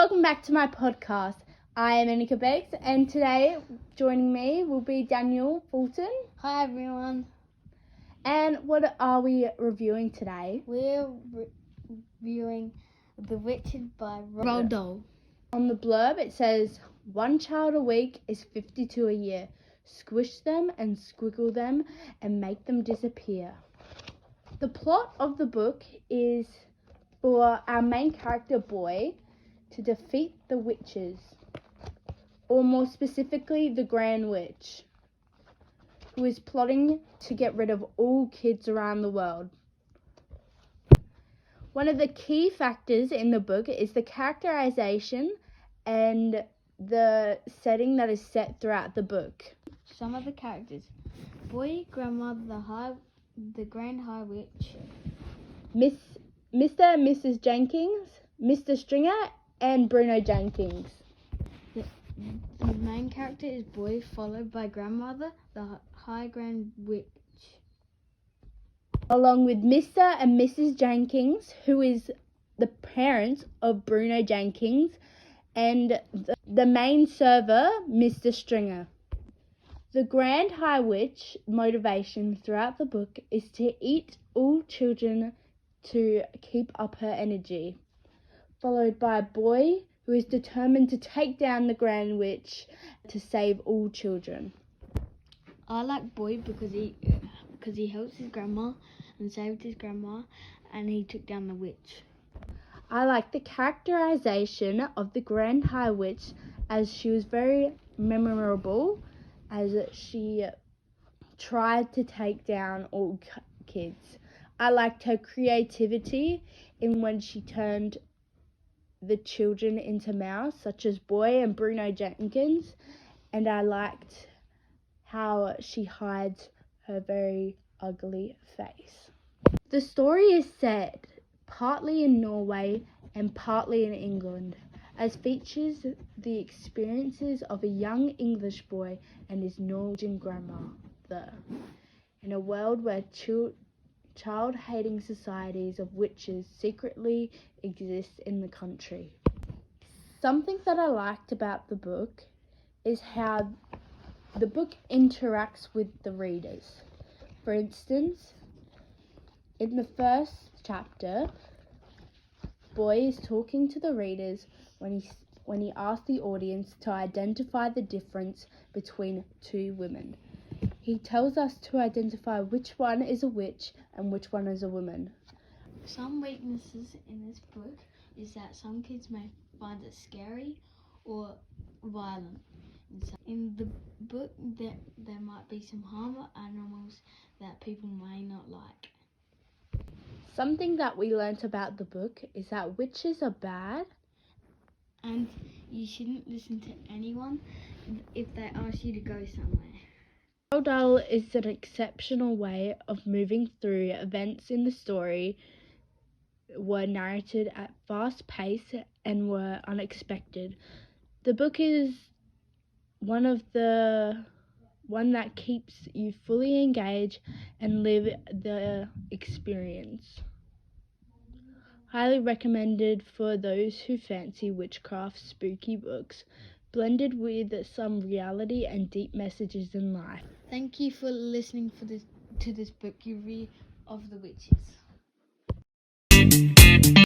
Welcome back to my podcast. I am Anika Bakes, and today joining me will be Daniel Fulton. Hi everyone. And what are we reviewing today? We're reviewing The Witches by Roald Dahl. On the blurb it says, 1 child a week is 52 a year. Squish them and squiggle them and make them disappear. The plot of the book is for our main character boy to defeat the witches, or more specifically the Grand Witch, who is plotting to get rid of all kids around the world. One of the key factors in the book is the characterization and the setting that is set throughout the book. Some of the characters: Boy, Grandmother, the Grand High Witch, Mr. and Mrs. Jenkins, Mr. Stringer, and Bruno Jenkins. The main character is Boy, followed by Grandmother, the High Grand Witch, along with Mr. and Mrs. Jenkins, who is the parents of Bruno Jenkins, and the main server, Mr. Stringer. The Grand High Witch motivation throughout the book is to eat all children to keep up her energy, followed by a boy who is determined to take down the Grand Witch to save all children. I like Boy because he helps his grandma and saved his grandma, and he took down the witch. I like the characterization of the Grand High Witch, as she was very memorable, as she tried to take down all kids. I liked her creativity in when she turned the children into mouse, such as Boy and Bruno Jenkins, and I liked how she hides her very ugly face. The story is set partly in Norway and partly in England, as features the experiences of a young English boy and his Norwegian grandmother in a world where child-hating societies of witches secretly exist in the country. Something that I liked about the book is how the book interacts with the readers. For instance, in the first chapter, Boy is talking to the readers when he asks the audience to identify the difference between two women. He tells us to identify which one is a witch and which one is a woman. Some weaknesses in this book is that some kids may find it scary or violent. In the book, there might be some harmful animals that people may not like. Something that we learnt about the book is that witches are bad, and you shouldn't listen to anyone if they ask you to go somewhere. Roald Dahl is an exceptional way of moving through events in the story, were narrated at fast pace and were unexpected. The book is one that keeps you fully engaged and live the experience. Highly recommended for those who fancy witchcraft spooky books, blended with some reality and deep messages in life. Thank you for listening to this book review of The Witches.